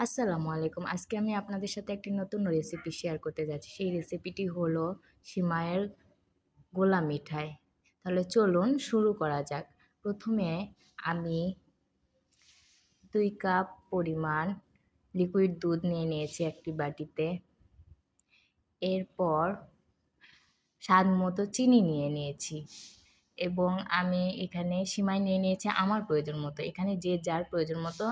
আসসালামু আলাইকুম। আজকে আমি আপনাদের সাথে একটি নতুন রেসিপি শেয়ার করতে যাচ্ছি। সেই রেসিপিটি হলো সিমাইয়ের গোলা মিঠাই। তাহলে চলুন শুরু করা যাক। প্রথমে আমি ২ কাপ পরিমাণ লিকুইড দুধ নিয়ে নিয়েছি একটি বাটিতে। এরপর স্বাদ মতো চিনি নিয়ে নিয়েছি এবং আমি এখানে সিমাই নিয়ে নিয়েছি আমার প্রয়োজন মতো। এখানে যে যার প্রয়োজন মতো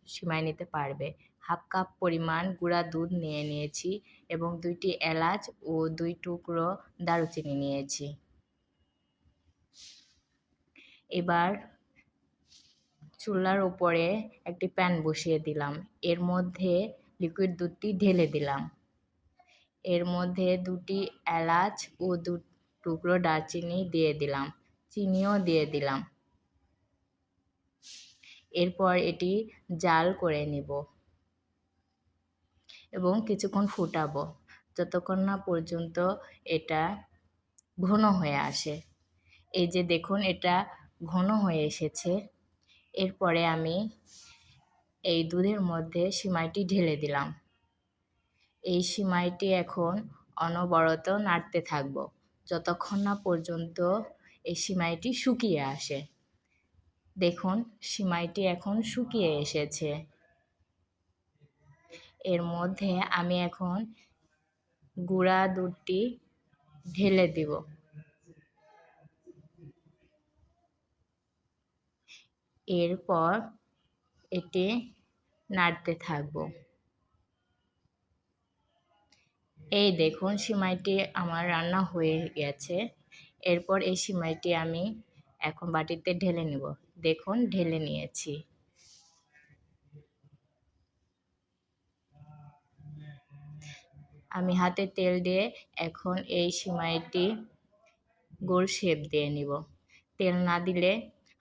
সিমাই নিতে পারবে। ১/২ কাপ পরিমাণ গুঁড়া দুধ নিয়ে নিয়েছি এবং ২ টি এলাচ ও ২ টুকরো দারুচিনি নিয়েছি। এবার চুলার উপরে একটি প্যান বসিয়ে দিলাম। এর মধ্যে লিকুইড দুধটি ঢেলে দিলাম। এর মধ্যে ২ টি এলাচ ও ২ টুকরো দারচিনি দিয়ে দিলাম। চিনিও দিয়ে দিলাম। এরপর এটি জাল করে নিব এবং কিছুক্ষণ ফুটাবো যতক্ষণ না পর্যন্ত এটা ঘন হয়ে আসে। এই যে দেখুন এটা ঘন হয়ে এসেছে। এরপরে আমি এই দুধের মধ্যে সিমাইটি ঢেলে দিলাম। এই সিমাইটি এখন অনবরত নাড়তে থাকব যতক্ষণ না পর্যন্ত এই সিমাইটি শুকিয়ে আসে। দেখুন সিমাইটি এখন শুকিয়ে এসেছে। এর মধ্যে আমি এখন গুঁড়া দুধটি ঢেলে দিব। এরপর এটি নাড়তে থাকব। এই দেখুন সিমাইটি আমার রান্না হয়ে গেছে। এরপর এই সিমাইটি আমি এখন বাটিতে ঢেলে নেব। দেখুন ঢেলে নিয়েছি। আমি হাতে তেল দিয়ে এখন এই সিমাইটি গোল শেপ দিয়ে নিব। তেল না দিলে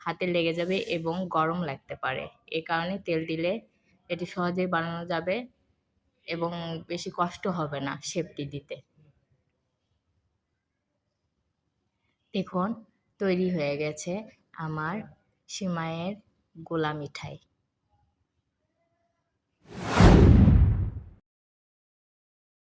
হাতে লেগে যাবে এবং গরম লাগতে পারে। এ কারণে তেল দিলে এটি সহজেই বানানো যাবে এবং বেশি কষ্ট হবে না শেপটি দিতে। দেখুন তৈরি হয়ে গেছে আমার সিমাইয়ের গোলা মিঠাই।